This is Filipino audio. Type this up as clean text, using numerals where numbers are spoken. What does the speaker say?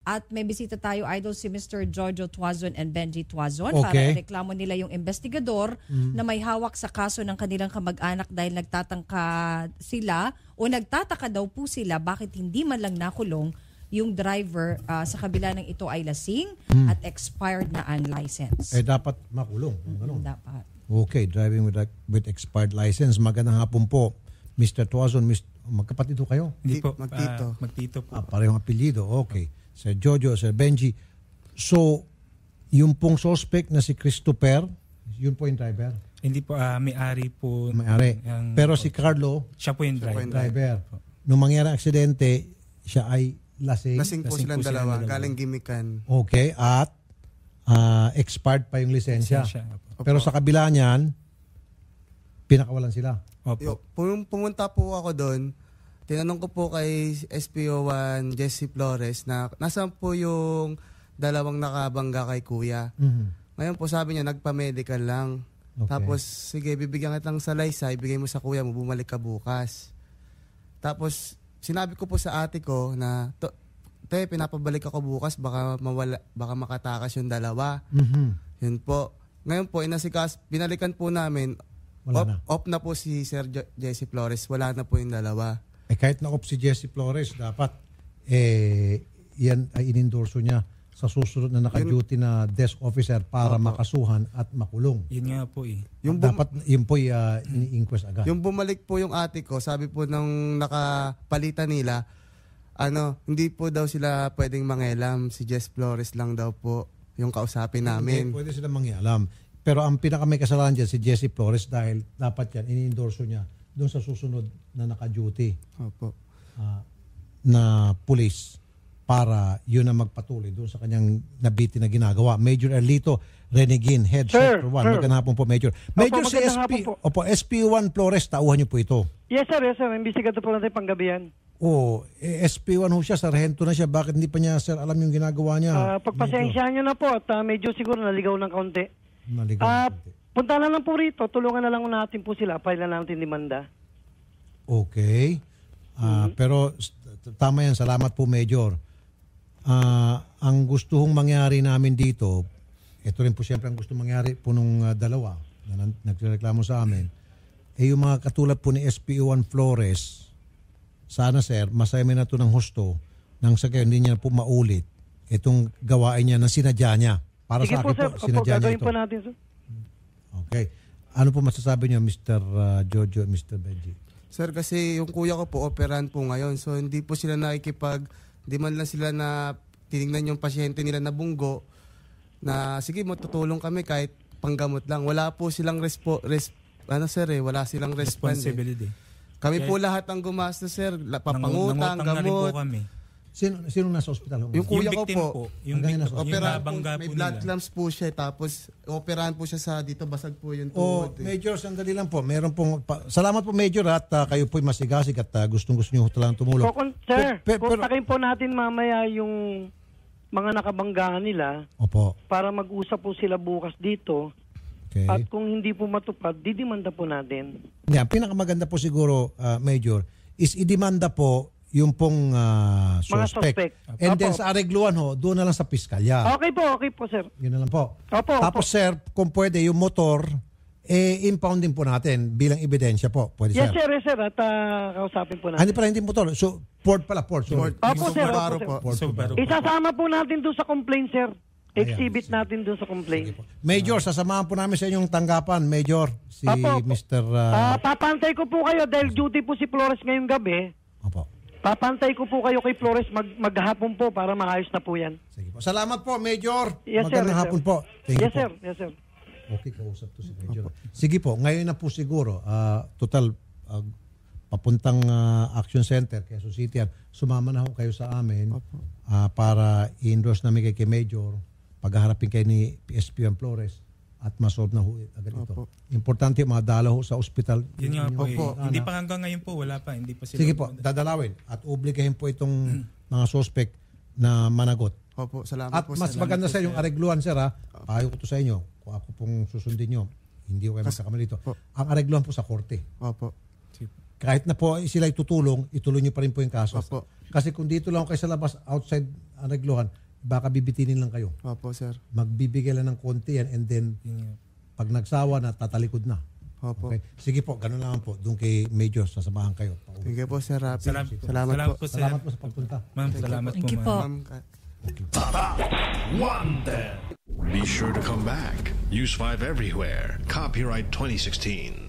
At may bisita tayo, Idol, si Mr. Jojo Tuazon and Benji Tuazon Okay. para reklamo nila yung investigador na may hawak sa kaso ng kanilang kamag-anak dahil nagtataka sila o nagtataka daw po sila bakit hindi man lang nakulong yung driver sa kabila ng ito ay lasing at expired na unlicensed. Dapat makulong. Ganun. Dapat. Okay, driving with expired license. Magandang hapon po, Mr. Tuazon. Magkapatid ho kayo? Hindi po. Magtito. Magtito po. Parehong apelyido. Okay. Sir Jojo, Sir Benji. So, yung pong suspect na si Christopher, yun po yung driver? Hindi po, may-ari po. May-ari. Pero si Carlo, siya po yung driver. Nung mangyari ang aksidente, siya ay lasing. Lasing po silang dalawa. Galing gimikan. Okay. At expired pa yung lisensya. Pero sa kabila niyan, pinakawalan sila. Opo. Pumunta po ako doon. Tinanong ko po kay SPO1 Jesse Flores na nasaan po yung dalawang nakabangga kay kuya. Ngayon po sabi niya nagpa-medical lang. Okay. Tapos sige bibigyan kitang salaysay, ibigay mo sa kuya mo, bumalik ka bukas. Tapos sinabi ko po sa ate ko na te pinapabalik ako bukas baka makatakas yung dalawa. Yun po. Ngayon po binalikan po namin. Off na po si Sir Jesse Flores. Wala na po yung dalawa. Kahit na off si Jesse Flores, dapat yan ay inendorso niya sa susunod na naka-duty na desk officer para makasuhan at makulong. Yun nga po eh. Dapat yun po ini-inquest agad. Yung bumalik po yung ate ko, sabi po nung nakapalitan nila, hindi po daw sila pwedeng mangialam. Si Jesse Flores lang daw po yung kausapin namin. Hindi, pwede sila mangialam. Pero ang pinaka may kasalanan dyan si Jesse Flores dahil dapat yan ini-endorso niya doon sa susunod na naka-duty na police para yun ang magpatuloy doon sa kanyang nabiti na ginagawa. Major Erlito Renegin, Head Sector 1. Magandang hapon po, Major. Major, si SP1 Flores, tauhan niyo po ito. Yes, sir. Imbestigator po natin panggabihan. SP1 ho siya, sarhento na siya. Bakit hindi pa niya, sir, alam yung ginagawa niya? Pagpasensyahan niyo na po at medyo siguro naligaw ng kaunti. Punta na lang po rito, tulungan na lang natin po sila, file na natin demanda. Okay. Pero tama yan, salamat po, Major. Ang gusto hong mangyari namin dito, ito rin po siyempre ang gusto mangyari po nung dalawa na nagreklamo sa amin, yung mga katulad po ni SPO1 Flores, sana sir, masayami na ito ng husto nang sa kayo hindi niya po maulit itong gawain niya ng sinadya niya. Para sige sa akin po, sir. sinadya niya ito. Po natin, sir. Okay. Ano po masasabi niyo, Mr. Jojo, Mr. Benji? Sir, kasi yung kuya ko po, operan po ngayon. So, hindi po sila hindi man lang sila na tinignan yung pasyente nila na bunggo na, sige, matutulong kami kahit panggamot lang. Wala po silang wala silang responsibility. Kami po lahat ang gumastos, sir. Papangutang, gamot. Sino nasa ospital? Yung kuya ko po. Yung nabangga po may blood clamps po siya. Tapos, operahan po siya sa dito. Basag po yung tuhod. Major, sandali lang po. Meron pong, salamat po, Major, at kayo po'y masigasig at gustong-gusto nyo talagang tumulong. Sir, kontakin po natin mamaya yung mga nakabanggaan nila. Opo. Para mag-usap po sila bukas dito. Okay. At kung hindi po matupad, didimanda po natin. Yeah, pinakamaganda po siguro, Major, is idemanda po yung pong suspect. And then sa aregluan doon na lang sa piskalya. Okay po, sir. Yun na lang po. Opo. Tapos sir, kung pwede, yung motor, impound din po natin bilang ebidensya po. Pwede, yes, sir. Yes, sir. At kausapin po natin. Hindi motor. So, Ford pala, Ford. Opo, sir. Isasama po natin doon sa complaint, sir. Exhibit natin doon sa complaint. Major, sasamahan po namin sa inyong tanggapan, Major, si Mr. Papantay ko po kayo dahil duty po si Flores ngayong gabi. Opo. Papantay ko po kayo kay Flores maghapon po para maayos na po yan. Sige po. Salamat po, Major. Yes, sir. Magandang hapon po. Thank you po. Yes, sir. Okay, kausap to si Major. Sige po, ngayon na po siguro, total, papuntang Action Center, Quezon City, sumama na ho kayo sa amin para i-endorse namin kay Major, paghaharapin kayo ni PSP Flores at masolve na ho agad ito. Importante madala ho sa ospital. Yun nga po. Hindi pa hanggang ngayon po, wala pa. Hindi pa sila. Sige po, dadalawin at obligahin po itong mga suspect na managot. Opo, salamat at po. At mas maganda sa yung aregluan, sir, payo ko to sa inyo. Kung ako pong susundin nyo, hindi ko kayo magkakamali ito. Ang aregluan po sa korte. Opo. kahit na po sila tutulong, ituloy nyo pa rin po yung kaso. Opo. Kasi kung dito lang kayo sa labas, outside arreglohan, baka bibitinin lang kayo. Opo, sir. Magbibigay lang ng konti yan and then pag nagsawa na, tatalikod na. Opo. Okay? Sige po, ganun lang po. Doon kay Major, sasamahan kayo. Thank you po, Sir Rapi. Salamat po, sir. Salamat po sa pagpunta. Ma'am, salamat Thank po, you ma'am. po. Tatak Wanted. Be sure to come back. Use 5 everywhere. Copyright 2016.